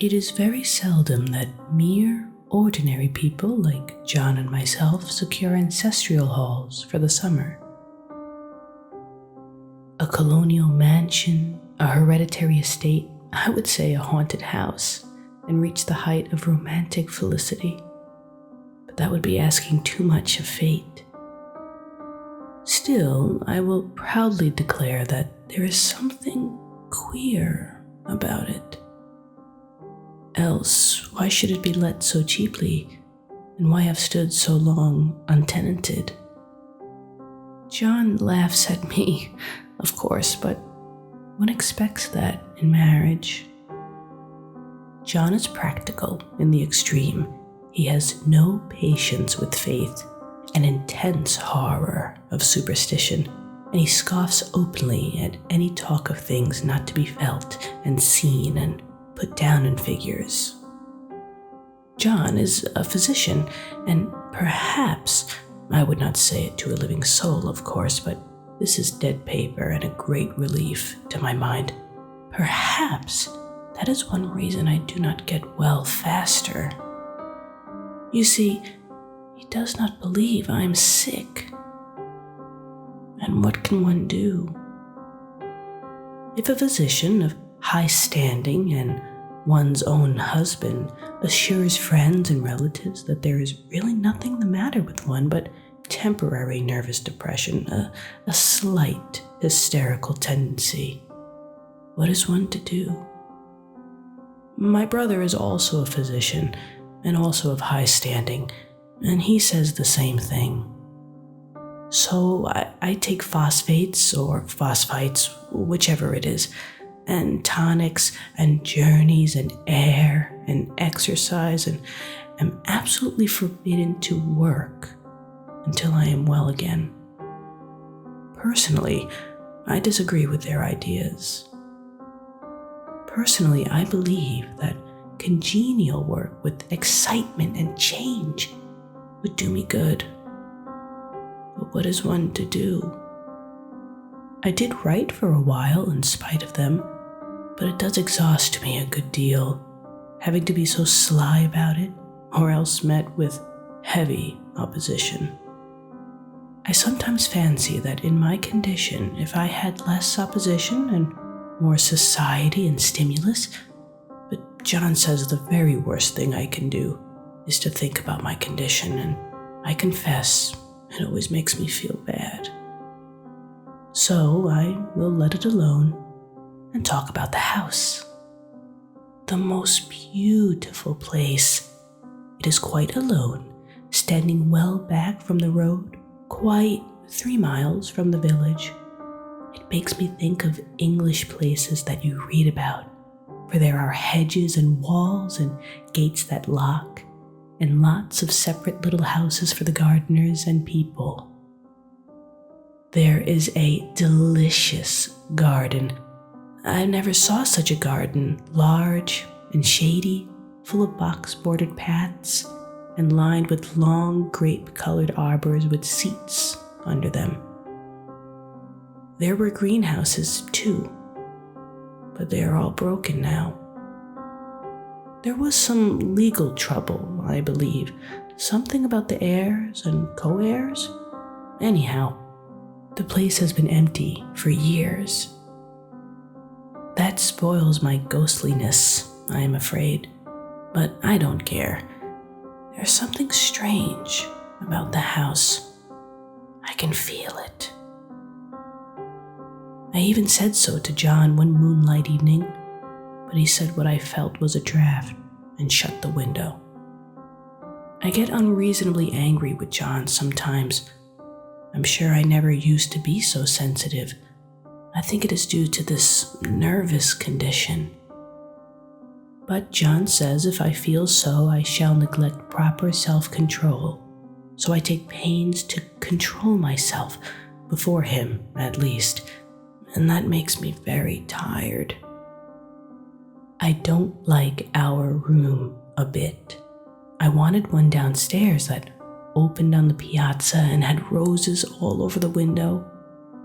It is very seldom that mere, ordinary people like John and myself secure ancestral halls for the summer. A colonial mansion, a hereditary estate, I would say a haunted house, and reach the height of romantic felicity. But that would be asking too much of fate. Still, I will proudly declare that there is something queer about it. Else, why should it be let so cheaply, and why have stood so long untenanted? John laughs at me, of course, but one expects that in marriage. John is practical in the extreme. He has no patience with faith, an intense horror of superstition, and he scoffs openly at any talk of things not to be felt and seen and put down in figures. John is a physician, and perhaps, I would not say it to a living soul, of course, but this is dead paper and a great relief to my mind. Perhaps that is one reason I do not get well faster. You see, he does not believe I am sick. And what can one do? If a physician of high standing and one's own husband assures friends and relatives that there is really nothing the matter with one but temporary nervous depression, a slight hysterical tendency, what is one to do? My brother is also a physician and also of high standing, and he says the same thing. So I take phosphates or phosphites, whichever it is, and tonics and journeys and air and exercise, and am absolutely forbidden to work until I am well again. Personally, I disagree with their ideas. Personally, I believe that congenial work with excitement and change would do me good. But what is one to do? I did write for a while in spite of them, but it does exhaust me a good deal, having to be so sly about it, or else met with heavy opposition. I sometimes fancy that in my condition, if I had less opposition and more society and stimulus, but John says the very worst thing I can do is to think about my condition, and I confess it always makes me feel bad. So I will let it alone and talk about the house. The most beautiful place. It is quite alone, standing well back from the road, quite 3 miles from the village. It makes me think of English places that you read about, for there are hedges and walls and gates that lock, and lots of separate little houses for the gardeners and people. There is a delicious garden. I never saw such a garden, large and shady, full of box-bordered paths, and lined with long grape-colored arbors with seats under them. There were greenhouses, too, but they are all broken now. There was some legal trouble, I believe, something about the heirs and co-heirs. Anyhow, the place has been empty for years. That spoils my ghostliness, I am afraid, but I don't care. There's something strange about the house. I can feel it. I even said so to John one moonlight evening, but he said what I felt was a draft and shut the window. I get unreasonably angry with John sometimes. I'm sure I never used to be so sensitive. I think it is due to this nervous condition. But John says if I feel so, I shall neglect proper self-control. So I take pains to control myself, before him at least, and that makes me very tired. I don't like our room a bit. I wanted one downstairs that opened on the piazza and had roses all over the window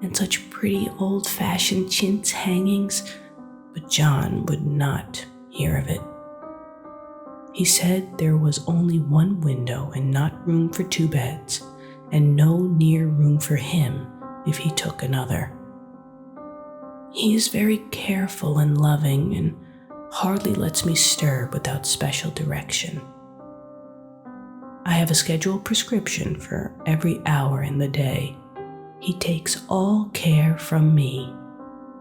and such pretty old-fashioned chintz hangings, but John would not hear of it. He said there was only one window and not room for 2 beds, and no near room for him if he took another. He is very careful and loving and hardly lets me stir without special direction. I have a scheduled prescription for every hour in the day. He takes all care from me,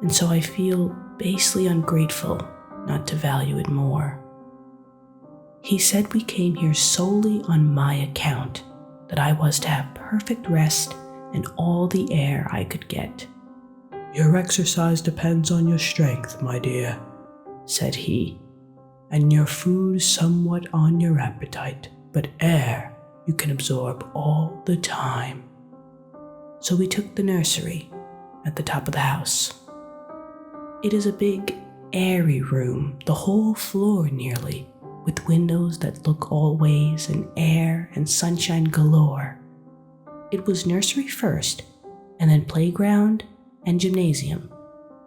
and so I feel basely ungrateful not to value it more. He said we came here solely on my account, that I was to have perfect rest and all the air I could get. "Your exercise depends on your strength, my dear," said he, "and your food somewhat on your appetite, but air you can absorb all the time." So we took the nursery at the top of the house. It is a big, airy room, the whole floor nearly, with windows that look all ways and air and sunshine galore. It was nursery first, and then playground and gymnasium,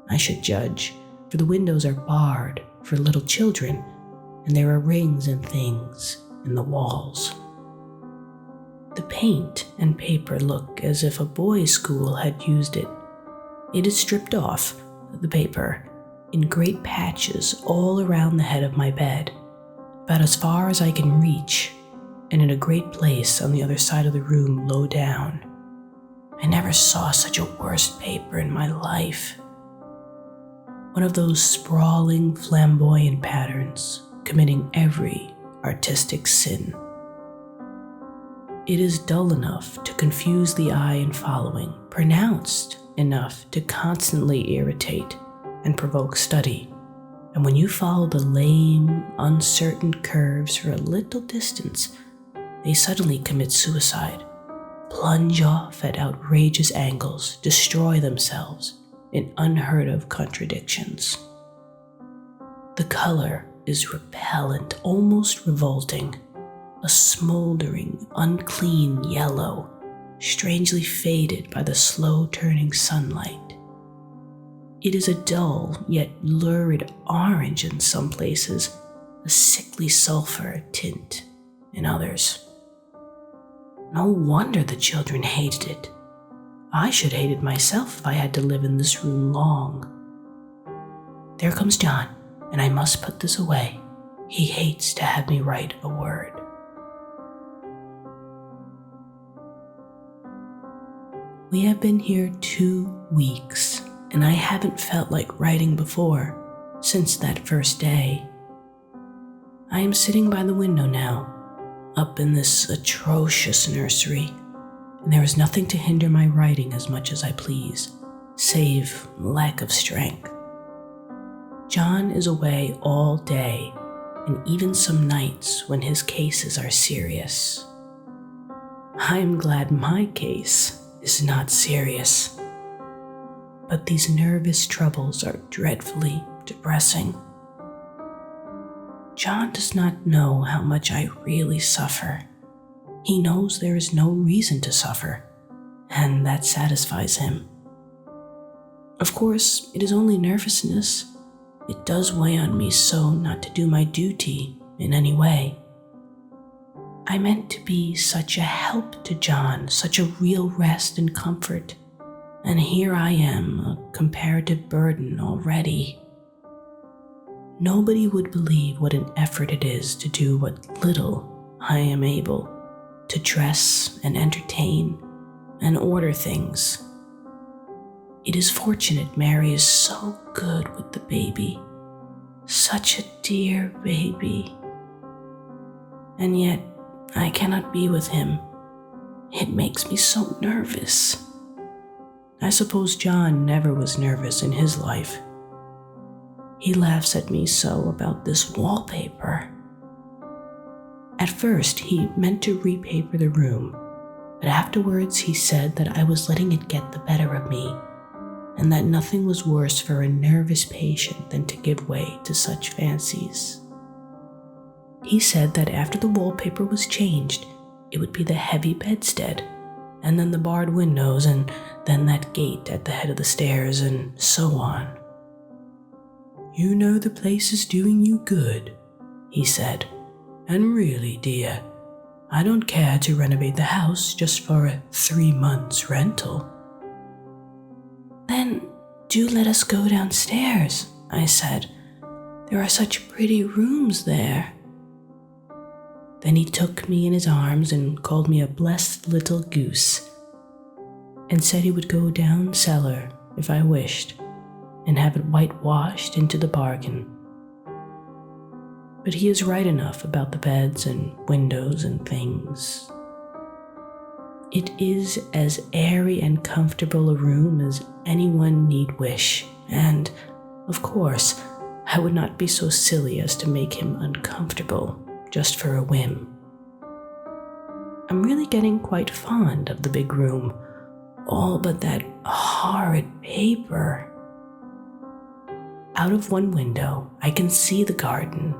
I should judge, for the windows are barred for little children, and there are rings and things in the walls. The paint and paper look as if a boys' school had used it. It is stripped off, the paper, in great patches all around the head of my bed, about as far as I can reach, and in a great place on the other side of the room low down. I never saw such a worst paper in my life. One of those sprawling, flamboyant patterns, committing every artistic sin. It is dull enough to confuse the eye in following, pronounced enough to constantly irritate and provoke study. And when you follow the lame, uncertain curves for a little distance, they suddenly commit suicide, plunge off at outrageous angles, destroy themselves in unheard-of contradictions. The color is repellent, almost revolting, a smoldering, unclean yellow, strangely faded by the slow-turning sunlight. It is a dull, yet lurid orange in some places, a sickly sulfur tint in others. No wonder the children hated it. I should hate it myself if I had to live in this room long. There comes John, and I must put this away. He hates to have me write a word. We have been here 2 weeks, and I haven't felt like writing before, since that first day. I am sitting by the window now, up in this atrocious nursery, and there is nothing to hinder my writing as much as I please, save lack of strength. John is away all day, and even some nights when his cases are serious. I am glad my case is not serious. But these nervous troubles are dreadfully depressing. John does not know how much I really suffer. He knows there is no reason to suffer, and that satisfies him. Of course, it is only nervousness. It does weigh on me so not to do my duty in any way. I meant to be such a help to John, such a real rest and comfort. And here I am, a comparative burden already. Nobody would believe what an effort it is to do what little I am able, to dress and entertain and order things. It is fortunate Mary is so good with the baby, such a dear baby. And yet I cannot be with him. It makes me so nervous. I suppose John never was nervous in his life. He laughs at me so about this wallpaper. At first, he meant to repaper the room, but afterwards he said that I was letting it get the better of me, and that nothing was worse for a nervous patient than to give way to such fancies. He said that after the wallpaper was changed, it would be the heavy bedstead, and then the barred windows, and then that gate at the head of the stairs, and so on. "You know the place is doing you good," he said, And really, dear, I don't care to renovate the house just for a 3 months rental." "Then do let us go downstairs," I said. "There are such pretty rooms there." Then he took me in his arms and called me a blessed little goose, and said he would go down cellar if I wished, and have it whitewashed into the bargain. But he is right enough about the beds and windows and things. It is as airy and comfortable a room as anyone need wish, and, of course, I would not be so silly as to make him uncomfortable just for a whim. I'm really getting quite fond of the big room, all but that horrid paper. Out of one window, I can see the garden,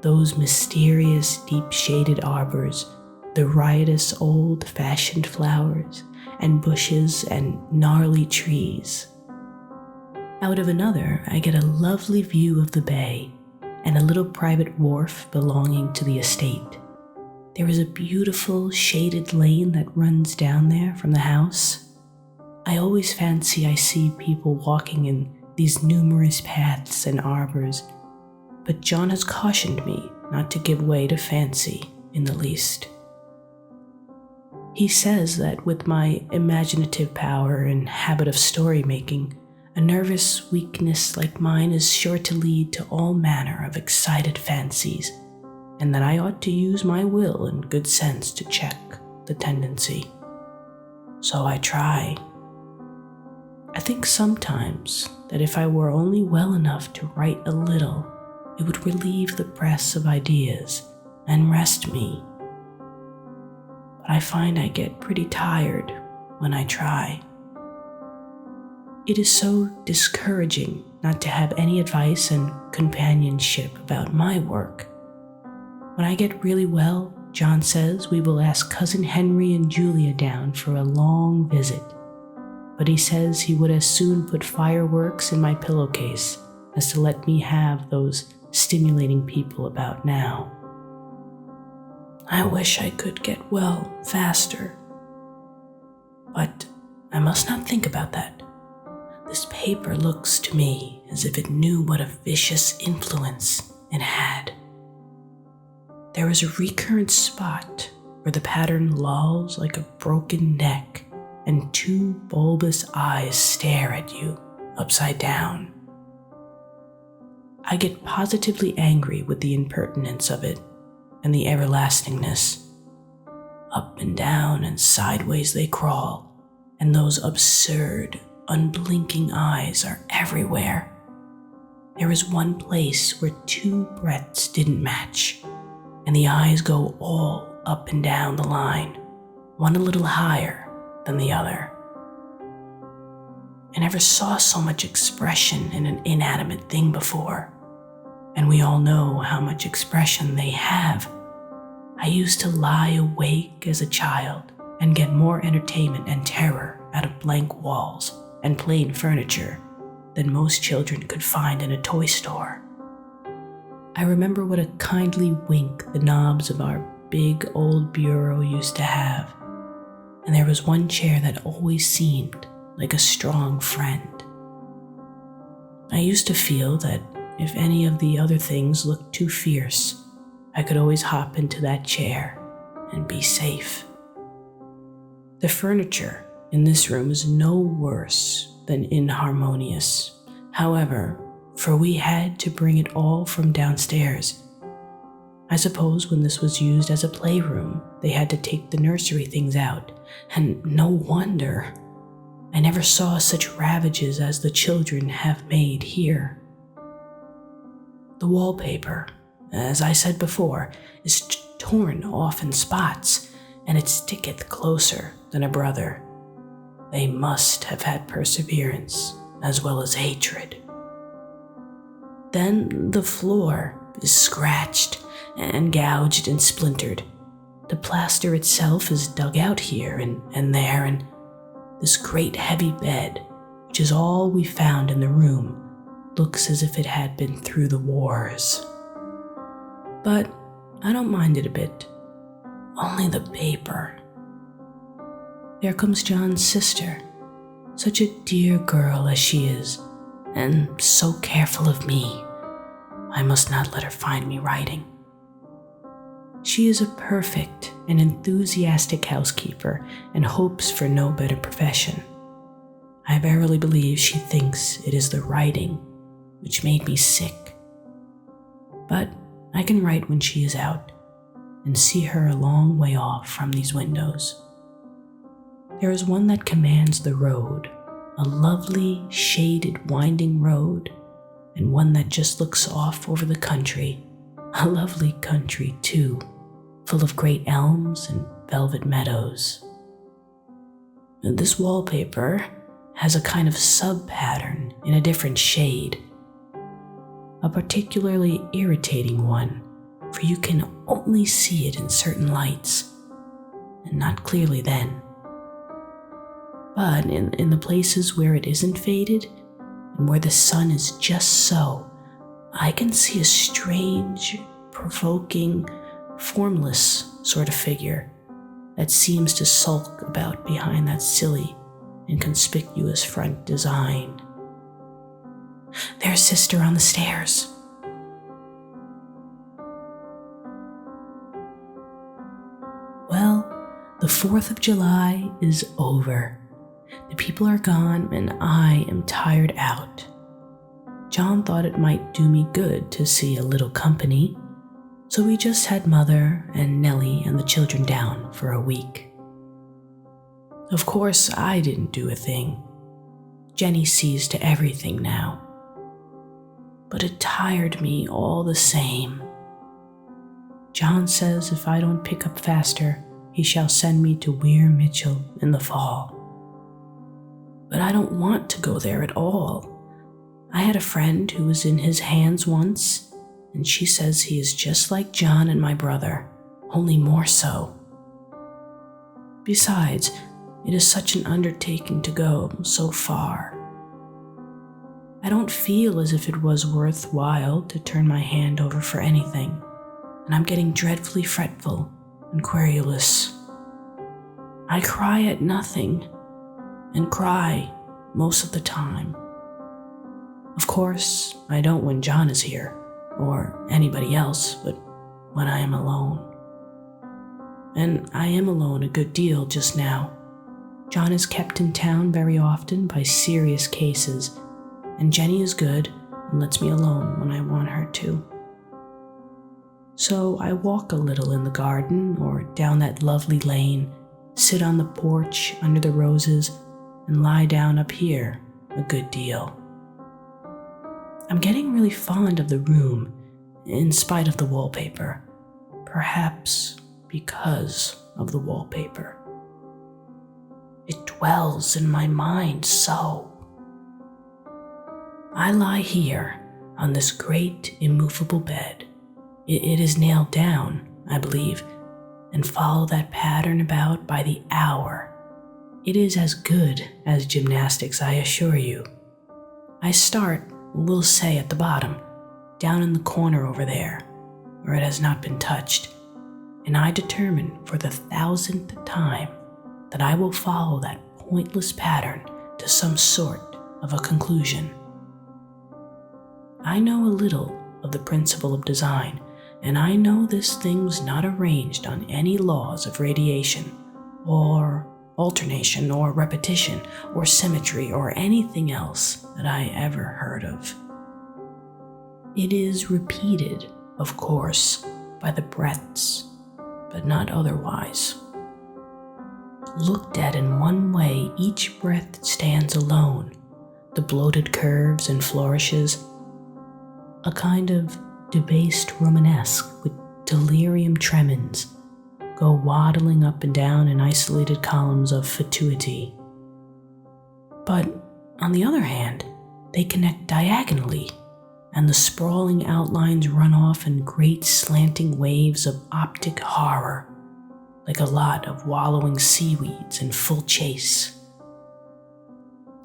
those mysterious deep-shaded arbors, the riotous old-fashioned flowers and bushes and gnarly trees. Out of another, I get a lovely view of the bay and a little private wharf belonging to the estate. There is a beautiful shaded lane that runs down there from the house. I always fancy I see people walking in these numerous paths and arbors, but John has cautioned me not to give way to fancy in the least. He says that with my imaginative power and habit of story making, a nervous weakness like mine is sure to lead to all manner of excited fancies, and that I ought to use my will and good sense to check the tendency. So I try. I think sometimes that if I were only well enough to write a little, it would relieve the press of ideas and rest me. But I find I get pretty tired when I try. It is so discouraging not to have any advice and companionship about my work. When I get really well, John says we will ask Cousin Henry and Julia down for a long visit, but he says he would as soon put fireworks in my pillowcase as to let me have those stimulating people about now. I wish I could get well faster, but I must not think about that. This paper looks to me as if it knew what a vicious influence it had. There is a recurrent spot where the pattern lolls like a broken neck and 2 bulbous eyes stare at you upside down. I get positively angry with the impertinence of it and the everlastingness. Up and down and sideways they crawl, and those absurd, unblinking eyes are everywhere. There is one place where 2 breadths didn't match, and the eyes go all up and down the line, one a little higher than the other. I never saw so much expression in an inanimate thing before, and we all know how much expression they have. I used to lie awake as a child and get more entertainment and terror out of blank walls and plain furniture than most children could find in a toy store. I remember what a kindly wink the knobs of our big old bureau used to have, and there was one chair that always seemed like a strong friend. I used to feel that if any of the other things looked too fierce, I could always hop into that chair and be safe. The furniture in this room is no worse than inharmonious, however, for we had to bring it all from downstairs. I suppose when this was used as a playroom, they had to take the nursery things out, and no wonder. I never saw such ravages as the children have made here. The wallpaper, as I said before, is torn off in spots, and it sticketh closer than a brother. They must have had perseverance as well as hatred. Then the floor is scratched and gouged and splintered. The plaster itself is dug out here and there, and this great heavy bed, which is all we found in the room, looks as if it had been through the wars. But I don't mind it a bit. Only the paper. There comes John's sister, such a dear girl as she is, and so careful of me. I must not let her find me writing. She is a perfect and enthusiastic housekeeper and hopes for no better profession. I verily believe she thinks it is the writing which made me sick. But I can write when she is out and see her a long way off from these windows. There is one that commands the road, a lovely, shaded, winding road, and one that just looks off over the country, a lovely country too, full of great elms and velvet meadows. This wallpaper has a kind of sub-pattern in a different shade, a particularly irritating one, for you can only see it in certain lights, and not clearly then. But in the places where it isn't faded, and where the sun is just so, I can see a strange, provoking, formless sort of figure that seems to sulk about behind that silly and conspicuous front design. There's sister on the stairs. Well, the 4th of July is over. The people are gone and I am tired out. John thought it might do me good to see a little company, so we just had Mother and Nellie and the children down for a week. Of course, I didn't do a thing. Jenny sees to everything now. But it tired me all the same. John says if I don't pick up faster, he shall send me to Weir Mitchell in the fall. But I don't want to go there at all. I had a friend who was in his hands once, and she says he is just like John and my brother, only more so. Besides, it is such an undertaking to go so far. I don't feel as if it was worthwhile to turn my hand over for anything, and I'm getting dreadfully fretful and querulous. I cry at nothing, and cry most of the time. Of course, I don't when John is here, or anybody else, but when I am alone. And I am alone a good deal just now. John is kept in town very often by serious cases, and Jenny is good and lets me alone when I want her to. So I walk a little in the garden or down that lovely lane, sit on the porch under the roses, and lie down up here a good deal. I'm getting really fond of the room, in spite of the wallpaper, perhaps because of the wallpaper. It dwells in my mind so. I lie here on this great immovable bed. It is nailed down, I believe, and follow that pattern about by the hour. It is as good as gymnastics, I assure you. I start, we'll say at the bottom, down in the corner over there, where it has not been touched, and I determine for the 1000th time that I will follow that pointless pattern to some sort of a conclusion. I know a little of the principle of design, and I know this thing was not arranged on any laws of radiation, or alternation, or repetition, or symmetry, or anything else that I ever heard of. It is repeated, of course, by the breaths, but not otherwise. Looked at in one way, each breath stands alone, the bloated curves and flourishes, a kind of debased Romanesque with delirium tremens, go waddling up and down in isolated columns of fatuity. But, on the other hand, they connect diagonally, and the sprawling outlines run off in great slanting waves of optic horror, like a lot of wallowing seaweeds in full chase.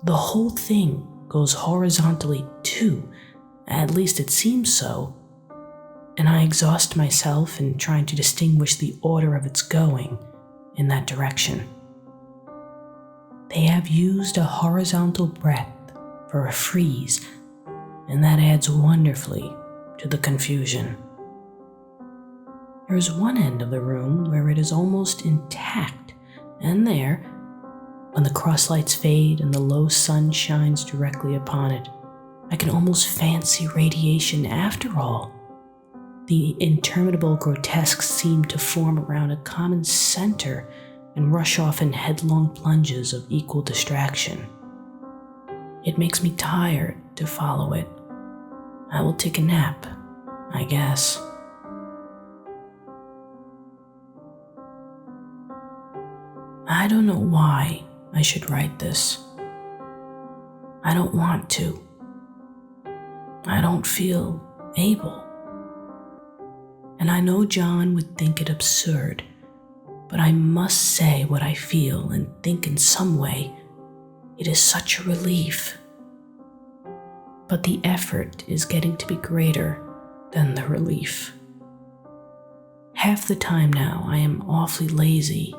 The whole thing goes horizontally too, at least it seems so, and I exhaust myself in trying to distinguish the order of its going in that direction. They have used a horizontal breadth for a frieze, and that adds wonderfully to the confusion. There is one end of the room where it is almost intact, and there, when the crosslights fade and the low sun shines directly upon it, I can almost fancy radiation after all. The interminable grotesques seem to form around a common center and rush off in headlong plunges of equal distraction. It makes me tired to follow it. I will take a nap, I guess. I don't know why I should write this. I don't want to. I don't feel able. And I know John would think it absurd, but I must say what I feel and think in some way. It is such a relief. But the effort is getting to be greater than the relief. Half the time now I am awfully lazy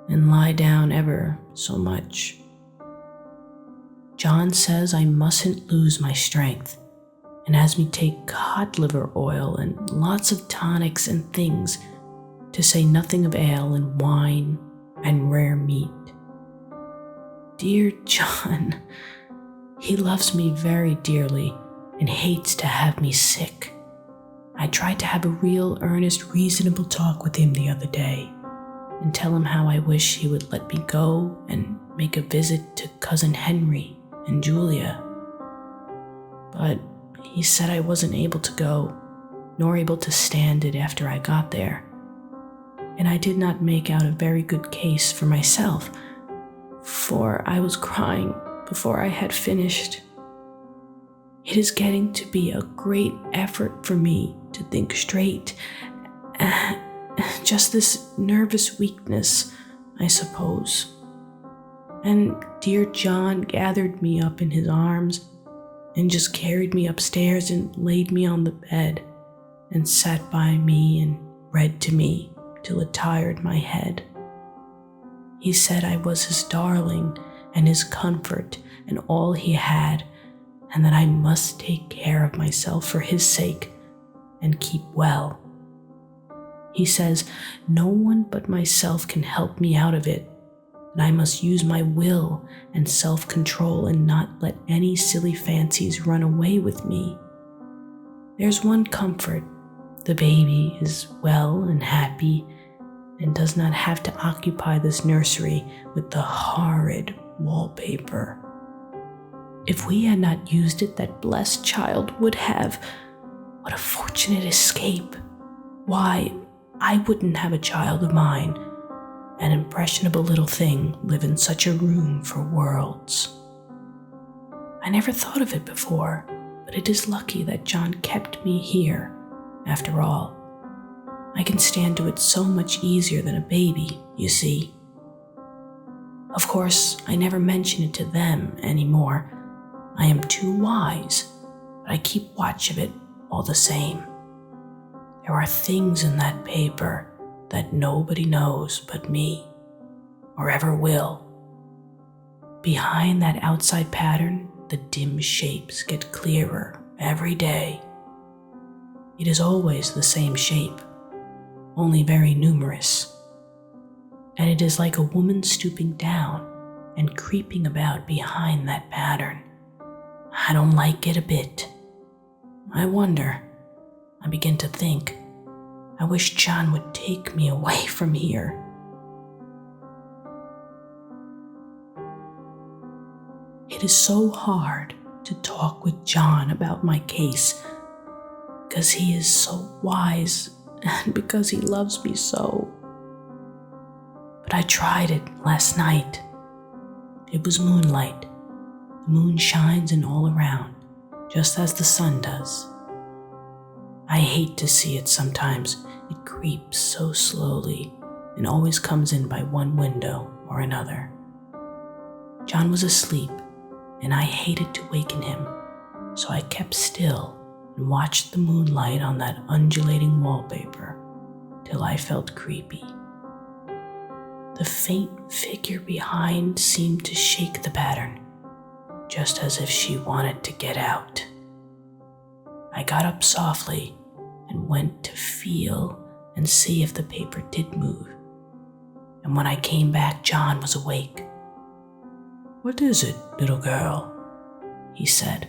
and lie down ever so much. John says I mustn't lose my strength and has me take cod liver oil and lots of tonics and things, to say nothing of ale and wine and rare meat. Dear John, he loves me very dearly and hates to have me sick. I tried to have a real, earnest, reasonable talk with him the other day and tell him how I wish he would let me go and make a visit to Cousin Henry and Julia. But he said I wasn't able to go, nor able to stand it after I got there. And I did not make out a very good case for myself, for I was crying before I had finished. It is getting to be a great effort for me to think straight. Just this nervous weakness, I suppose. And dear John gathered me up in his arms and just carried me upstairs and laid me on the bed and sat by me and read to me till it tired my head. He said I was his darling and his comfort and all he had, and that I must take care of myself for his sake and keep well. He says no one but myself can help me out of it, and I must use my will and self-control and not let any silly fancies run away with me. There's one comfort: the baby is well and happy and does not have to occupy this nursery with the horrid wallpaper. If we had not used it, that blessed child would have. What a fortunate escape! Why, I wouldn't have a child of mine, an impressionable little thing, live in such a room for worlds. I never thought of it before, but it is lucky that John kept me here, after all. I can stand to it so much easier than a baby, you see. Of course, I never mention it to them anymore. I am too wise, but I keep watch of it all the same. There are things in that paper that nobody knows but me, or ever will. Behind that outside pattern, the dim shapes get clearer every day. It is always the same shape, only very numerous. And it is like a woman stooping down and creeping about behind that pattern. I don't like it a bit. I wonder, I begin to think, I wish John would take me away from here. It is so hard to talk with John about my case, because he is so wise and because he loves me so. But I tried it last night. It was moonlight. The moon shines in all around, just as the sun does. I hate to see it sometimes. It creeps so slowly and always comes in by one window or another. John was asleep, and I hated to waken him, so I kept still and watched the moonlight on that undulating wallpaper till I felt creepy. The faint figure behind seemed to shake the pattern, just as if she wanted to get out. I got up softly and went to feel and see if the paper did move. And when I came back, John was awake. "What is it, little girl?" he said.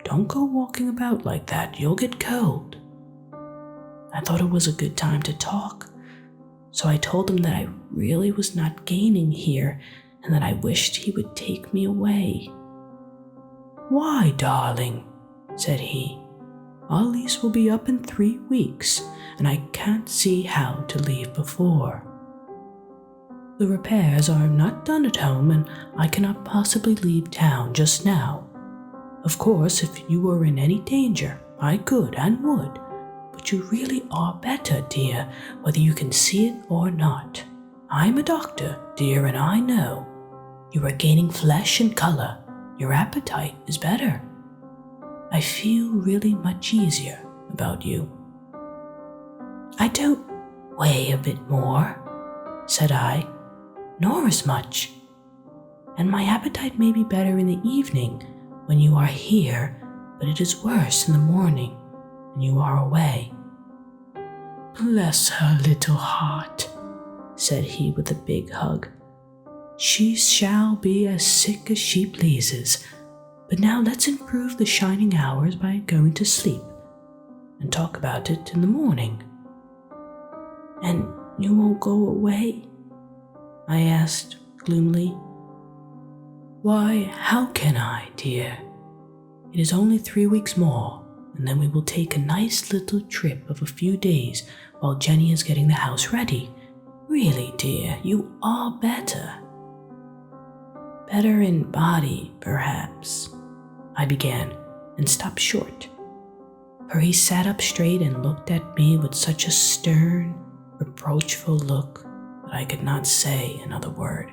"Don't go walking about like that, you'll get cold." I thought it was a good time to talk, so I told him that I really was not gaining here and that I wished he would take me away. "Why, darling?" said he. "Our lease will be up in 3 weeks, and I can't see how to leave before. The repairs are not done at home, and I cannot possibly leave town just now. Of course, if you were in any danger, I could and would, but you really are better, dear, whether you can see it or not. I'm a doctor, dear, and I know. You are gaining flesh and color. Your appetite is better. I feel really much easier about you." "I don't weigh a bit more," said I, "nor as much. And my appetite may be better in the evening when you are here, but it is worse in the morning when you are away." "Bless her little heart," said he with a big hug. "She shall be as sick as she pleases. But now let's improve the shining hours by going to sleep and talk about it in the morning." "And you won't go away?" I asked gloomily. "Why, how can I, dear? It is only 3 weeks more, and then we will take a nice little trip of a few days while Jenny is getting the house ready. Really, dear, you are better." "Better in body, perhaps," I began, and stopped short, for he sat up straight and looked at me with such a stern, reproachful look that I could not say another word.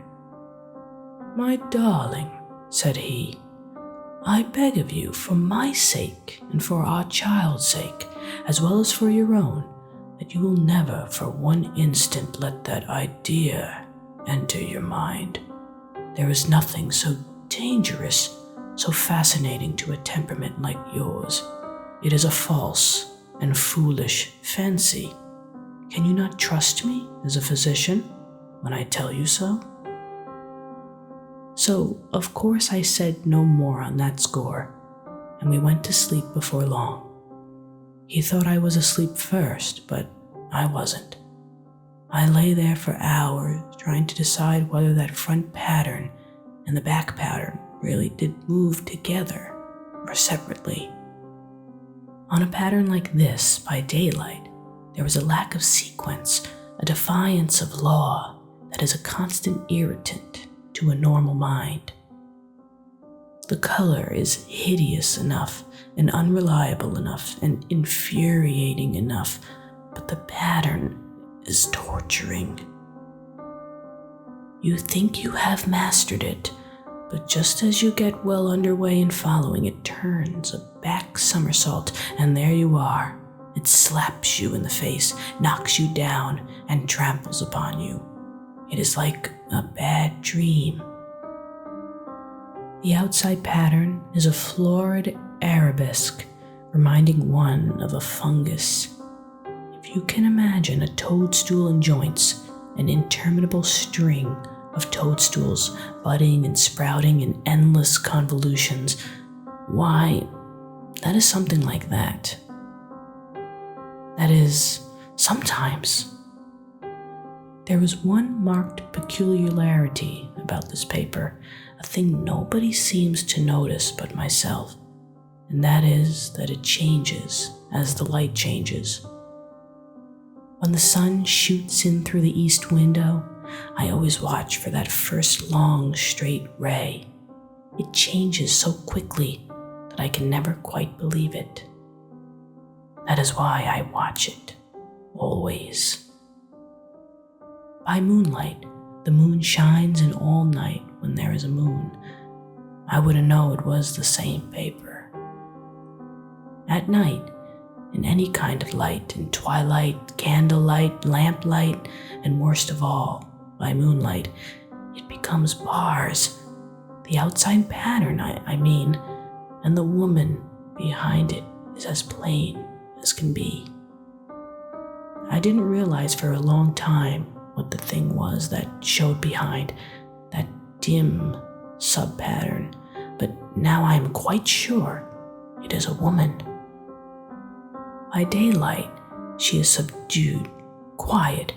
"My darling," said he, "I beg of you, for my sake and for our child's sake, as well as for your own, that you will never for one instant let that idea enter your mind. There is nothing so dangerous, so fascinating to a temperament like yours. It is a false and foolish fancy. Can you not trust me as a physician when I tell you so?" So, of course, I said no more on that score, and we went to sleep before long. He thought I was asleep first, but I wasn't. I lay there for hours trying to decide whether that front pattern and the back pattern really did move together or separately. On a pattern like this, by daylight, there was a lack of sequence, a defiance of law that is a constant irritant to a normal mind. The color is hideous enough and unreliable enough and infuriating enough, but the pattern is torturing. You think you have mastered it, but just as you get well underway in following, it turns a back somersault, and there you are. It slaps you in the face, knocks you down, and tramples upon you. It is like a bad dream. The outside pattern is a florid arabesque, reminding one of a fungus. If you can imagine a toadstool in joints, an interminable string of toadstools budding and sprouting in endless convolutions, why, that is something like that. That is, sometimes. There was one marked peculiarity about this paper, a thing nobody seems to notice but myself, and that is that it changes as the light changes. When the sun shoots in through the east window, I always watch for that first long, straight ray. It changes so quickly that I can never quite believe it. That is why I watch it, always. By moonlight, the moon shines in all night when there is a moon. I wouldn't know it was the same paper. at night, in any kind of light, in twilight, candlelight, lamplight, and worst of all, by moonlight, it becomes bars. The outside pattern, I mean, and the woman behind it is as plain as can be. I didn't realize for a long time what the thing was that showed behind that dim sub-pattern, but now I am quite sure it is a woman. By daylight, she is subdued, quiet.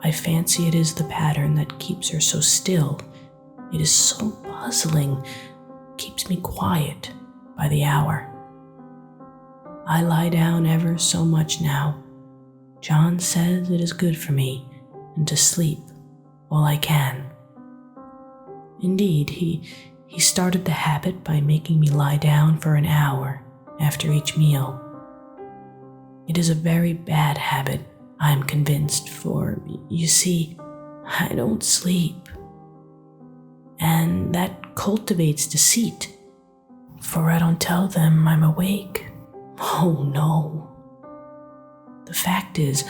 I fancy it is the pattern that keeps her so still. It is so puzzling, keeps me quiet by the hour. I lie down ever so much now. John says it is good for me, and to sleep while I can. Indeed, he started the habit by making me lie down for an hour after each meal. It is a very bad habit, I am convinced, for, you see, I don't sleep. And that cultivates deceit, for I don't tell them I'm awake. Oh no. The fact is,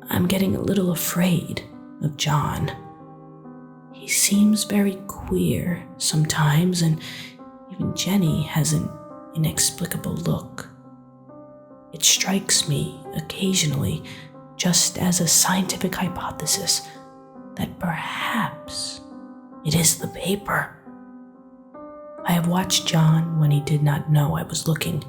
I'm getting a little afraid of John. He seems very queer sometimes, and even Jenny has an inexplicable look. It strikes me occasionally, just as a scientific hypothesis, that perhaps it is the paper. I have watched John when he did not know I was looking,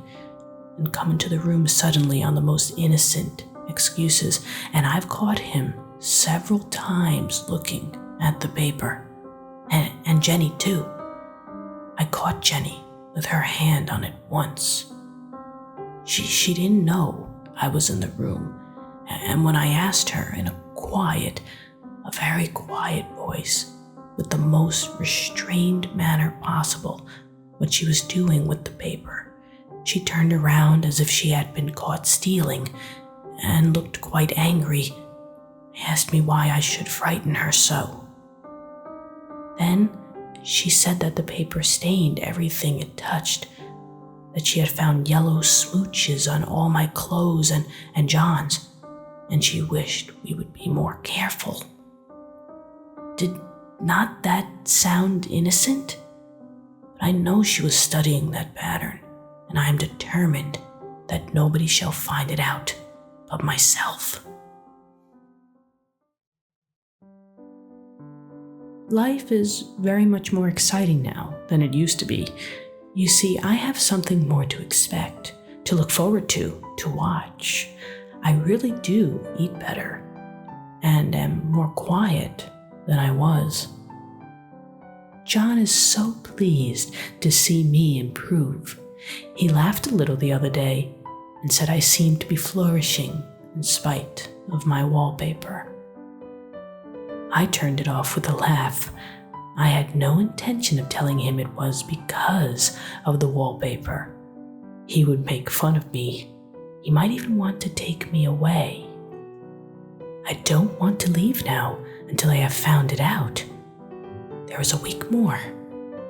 and come into the room suddenly on the most innocent excuses, and I've caught him several times looking at the paper. And Jenny too. I caught Jenny with her hand on it once. She didn't know I was in the room, and when I asked her in a very quiet voice, with the most restrained manner possible, what she was doing with the paper, she turned around as if she had been caught stealing, and looked quite angry. Asked me why I should frighten her so. Then she said that the paper stained everything it touched, that she had found yellow smooches on all my clothes and John's, and she wished we would be more careful. Did not that sound innocent? But I know she was studying that pattern, and I am determined that nobody shall find it out but myself. Life is very much more exciting now than it used to be. You see, I have something more to expect, to look forward to watch. I really do eat better, and am more quiet than I was. John is so pleased to see me improve. He laughed a little the other day and said I seemed to be flourishing in spite of my wallpaper. I turned it off with a laugh. I had no intention of telling him it was because of the wallpaper. He would make fun of me. He might even want to take me away. I don't want to leave now until I have found it out. There is a week more,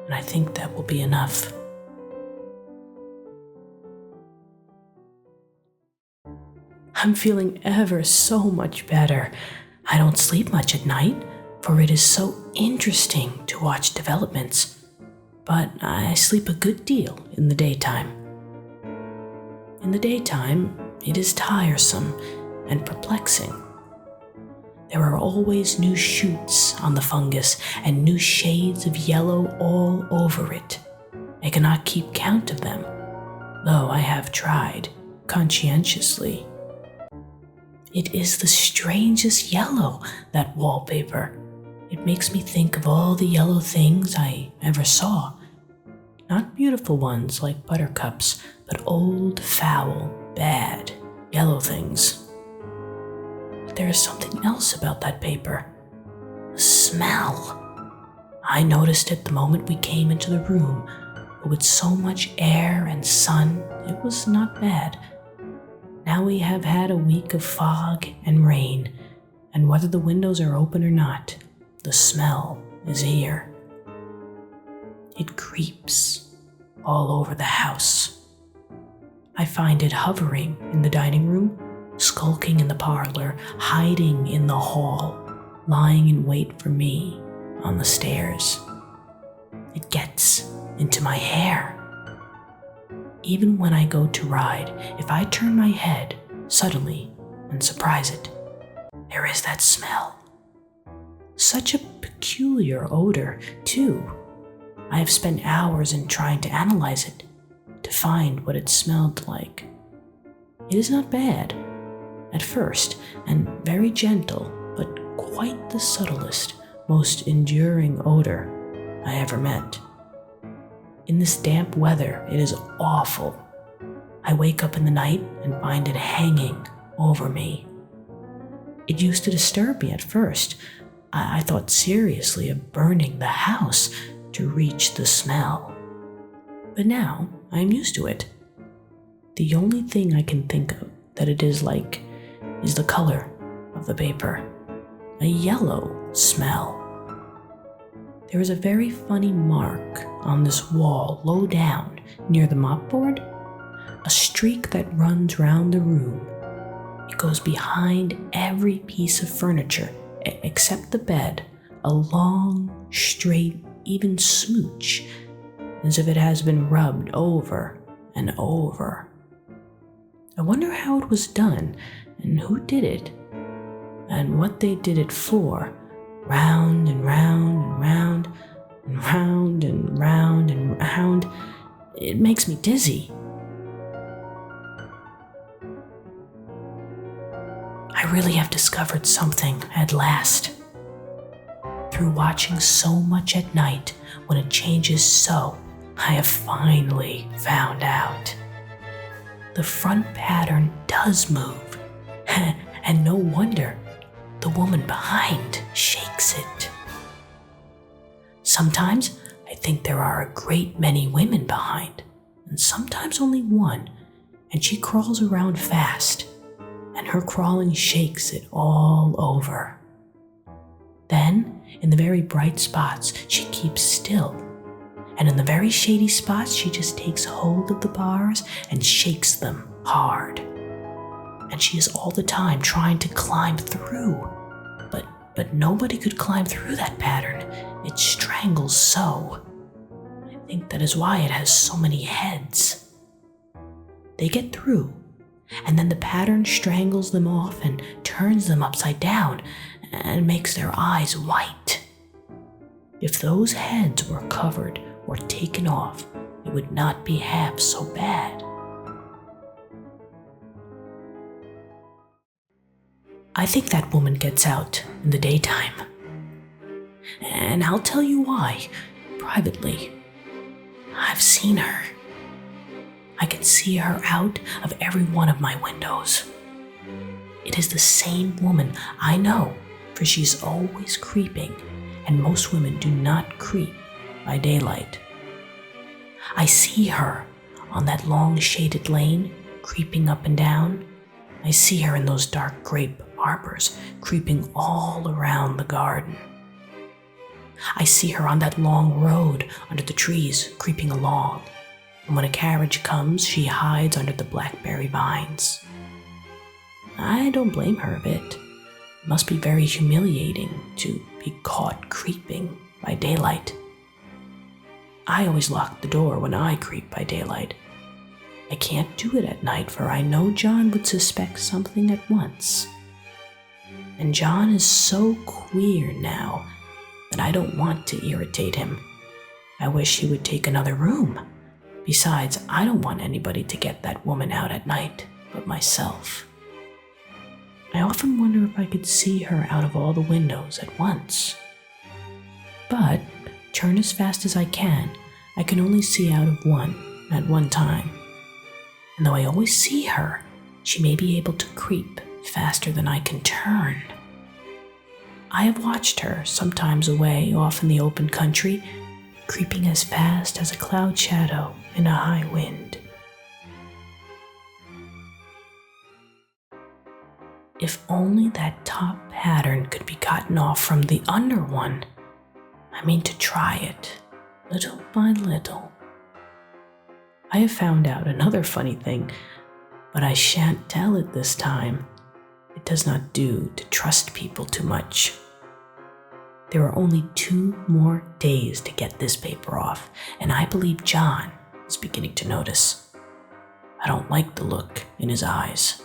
and I think that will be enough. I'm feeling ever so much better. I don't sleep much at night, for it is so interesting to watch developments, but I sleep a good deal in the daytime. In the daytime, it is tiresome and perplexing. There are always new shoots on the fungus and new shades of yellow all over it. I cannot keep count of them, though I have tried conscientiously. It is the strangest yellow, that wallpaper. It makes me think of all the yellow things I ever saw. Not beautiful ones like buttercups, but old, foul, bad, yellow things. But there is something else about that paper. The smell. I noticed it the moment we came into the room, but with so much air and sun, it was not bad. Now we have had a week of fog and rain, and whether the windows are open or not, the smell is here. It creeps all over the house. I find it hovering in the dining room, skulking in the parlor, hiding in the hall, lying in wait for me on the stairs. It gets into my hair. Even when I go to ride, if I turn my head suddenly and surprise it, there is that smell. Such a peculiar odor, too. I have spent hours in trying to analyze it, to find what it smelled like. It is not bad at first, and very gentle, but quite the subtlest, most enduring odor I ever met. In this damp weather, it is awful. I wake up in the night and find it hanging over me. It used to disturb me at first. I thought seriously of burning the house to reach the smell. But now I am used to it. The only thing I can think of that it is like is the color of the paper, a yellow smell. There is a very funny mark on this wall low down near the mopboard, a streak that runs round the room. It goes behind every piece of furniture except the bed, a long, straight, even smooch, as if it has been rubbed over and over. I wonder how it was done, and who did it, and what they did it for. Round and round and round and round and round and round. It makes me dizzy. I really have discovered something at last. Through watching so much at night when it changes so, I have finally found out. The front pattern does move, and no wonder. The woman behind shakes it. Sometimes I think there are a great many women behind, and sometimes only one, and she crawls around fast, and her crawling shakes it all over. Then, in the very bright spots, she keeps still, and in the very shady spots, she just takes hold of the bars and shakes them hard. And she is all the time trying to climb through. But nobody could climb through that pattern. It strangles so. I think that is why it has so many heads. They get through, and then the pattern strangles them off and turns them upside down and makes their eyes white. If those heads were covered or taken off, it would not be half so bad. I think that woman gets out in the daytime. And I'll tell you why, privately. I've seen her. I can see her out of every one of my windows. It is the same woman, I know, for she's always creeping, and most women do not creep by daylight. I see her on that long shaded lane, creeping up and down. I see her in those dark grape arbors, creeping all around the garden. I see her on that long road under the trees, creeping along, and when a carriage comes, she hides under the blackberry vines. I don't blame her a bit. It must be very humiliating to be caught creeping by daylight. I always lock the door when I creep by daylight. I can't do it at night, for I know John would suspect something at once. And John is so queer now that I don't want to irritate him. I wish he would take another room. Besides, I don't want anybody to get that woman out at night but myself. I often wonder if I could see her out of all the windows at once. But, turn as fast as I can only see out of one at one time. And though I always see her, she may be able to creep faster than I can turn. I have watched her, sometimes away off in the open country, creeping as fast as a cloud shadow in a high wind. If only that top pattern could be gotten off from the under one. I mean to try it, little by little. I have found out another funny thing, but I shan't tell it this time. It does not do to trust people too much. There are only 2 more days to get this paper off, and I believe John is beginning to notice. I don't like the look in his eyes.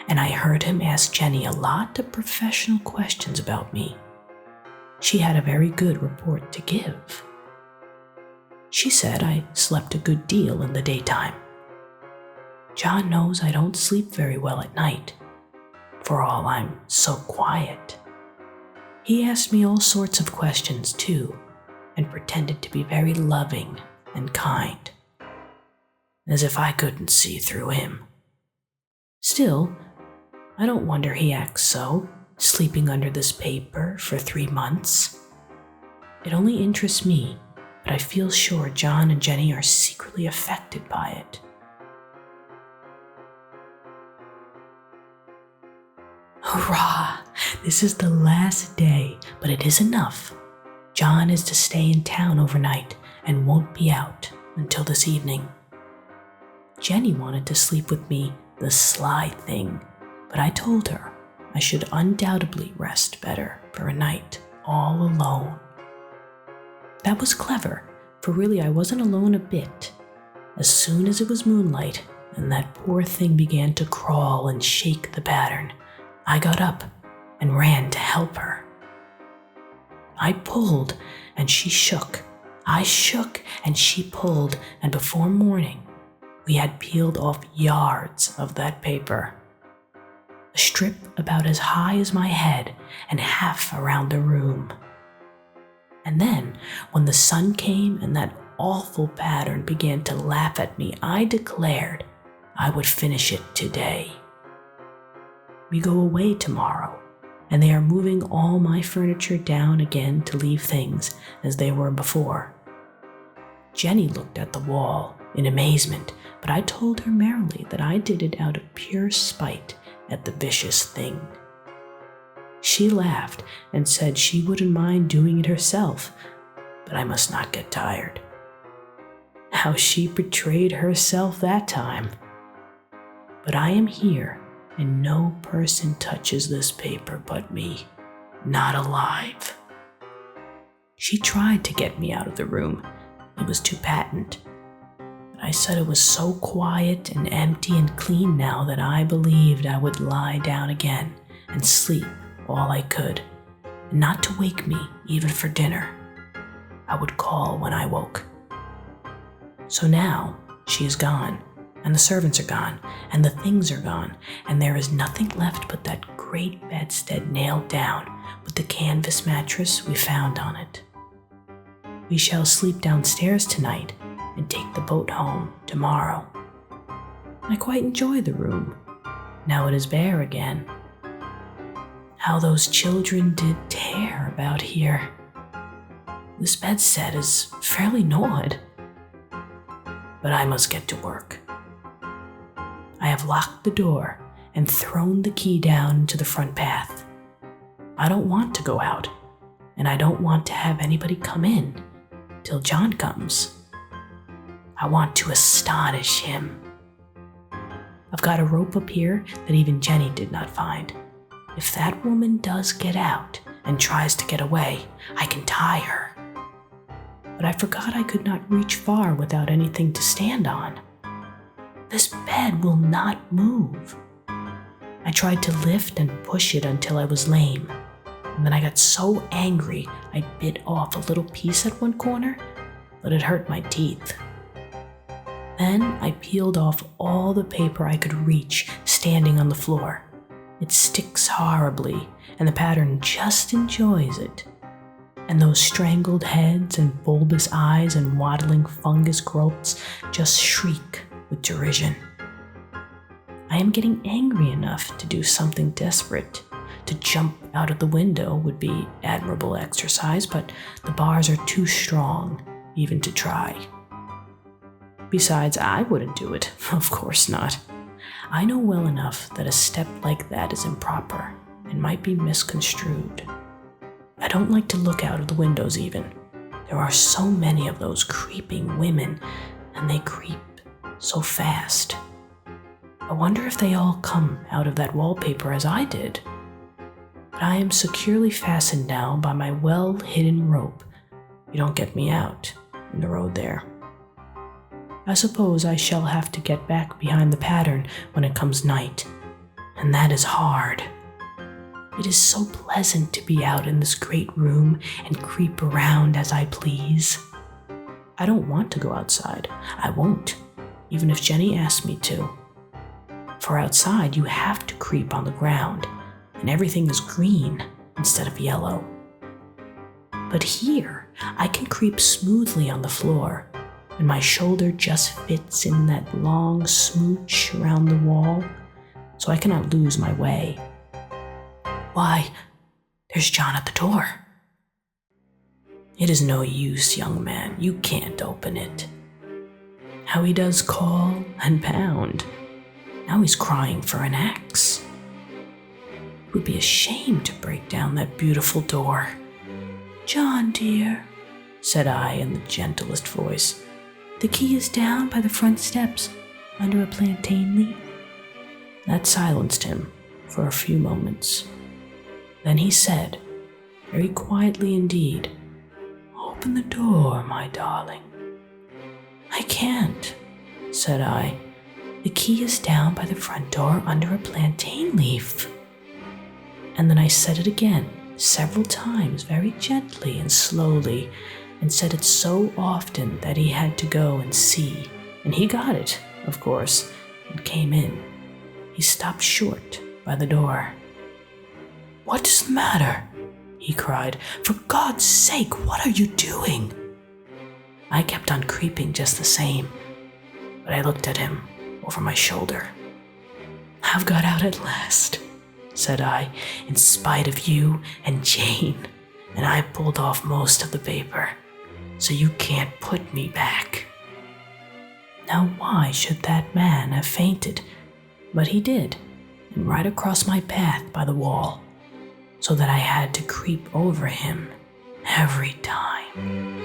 And I heard him ask Jenny a lot of professional questions about me. She had a very good report to give. She said I slept a good deal in the daytime. John knows I don't sleep very well at night, for all I'm so quiet. He asked me all sorts of questions too, and pretended to be very loving and kind, as if I couldn't see through him. Still, I don't wonder he acts so, sleeping under this paper for 3 months. It only interests me, but I feel sure John and Jenny are secretly affected by it. Hurrah! This is the last day, but it is enough. John is to stay in town overnight and won't be out until this evening. Jenny wanted to sleep with me, the sly thing, but I told her I should undoubtedly rest better for a night all alone. That was clever, for really I wasn't alone a bit. As soon as it was moonlight and that poor thing began to crawl and shake the pattern, I got up and ran to help her. I pulled and she shook. I shook and she pulled, and before morning, we had peeled off yards of that paper. A strip about as high as my head and half around the room. And then, when the sun came and that awful pattern began to laugh at me, I declared I would finish it today. We go away tomorrow, and they are moving all my furniture down again to leave things as they were before. Jenny looked at the wall in amazement, but I told her merrily that I did it out of pure spite at the vicious thing. She laughed and said she wouldn't mind doing it herself, but I must not get tired. How she betrayed herself that time. But I am here, and no person touches this paper but me, not alive. She tried to get me out of the room. It was too patent. But I said it was so quiet and empty and clean now that I believed I would lie down again and sleep all I could, and not to wake me even for dinner. I would call when I woke. So now she is gone, and the servants are gone, and the things are gone, and there is nothing left but that great bedstead nailed down with the canvas mattress we found on it. We shall sleep downstairs tonight and take the boat home tomorrow. I quite enjoy the room. Now it is bare again. How those children did tear about here. This bedstead is fairly gnawed. But I must get to work. I have locked the door and thrown the key down into the front path. I don't want to go out, and I don't want to have anybody come in till John comes. I want to astonish him. I've got a rope up here that even Jenny did not find. If that woman does get out and tries to get away, I can tie her. But I forgot I could not reach far without anything to stand on. This bed will not move. I tried to lift and push it until I was lame, and then I got so angry I bit off a little piece at one corner, but it hurt my teeth. Then I peeled off all the paper I could reach standing on the floor. It sticks horribly, and the pattern just enjoys it. And those strangled heads and bulbous eyes and waddling fungus growths just shriek with derision. I am getting angry enough to do something desperate. To jump out of the window would be admirable exercise, but the bars are too strong even to try. Besides, I wouldn't do it. Of course not. I know well enough that a step like that is improper and might be misconstrued. I don't like to look out of the windows even. There are so many of those creeping women, and they creep so fast. I wonder if they all come out of that wallpaper as I did. But I am securely fastened now by my well-hidden rope. You don't get me out in the road there. I suppose I shall have to get back behind the pattern when it comes night, and that is hard. It is so pleasant to be out in this great room and creep around as I please. I don't want to go outside. I won't, even if Jenny asks me to. For outside you have to creep on the ground, and everything is green instead of yellow. But here I can creep smoothly on the floor, and my shoulder just fits in that long smooch around the wall, so I cannot lose my way. Why, there's John at the door. It is no use, young man, you can't open it. How he does call and pound. Now he's crying for an axe. It would be a shame to break down that beautiful door. John, dear, said I in the gentlest voice, the key is down by the front steps under a plantain leaf. That silenced him for a few moments. Then he said, very quietly indeed, open the door, my darling. I can't, said I. The key is down by the front door under a plantain leaf. And then I said it again, several times, very gently and slowly, and said it so often that he had to go and see. And he got it, of course, and came in. He stopped short by the door. What is the matter? He cried. For God's sake, what are you doing? I kept on creeping just the same, but I looked at him over my shoulder. I've got out at last, said I, in spite of you and Jane, and I pulled off most of the paper, so you can't put me back. Now why should that man have fainted? But he did, and right across my path by the wall, so that I had to creep over him every time.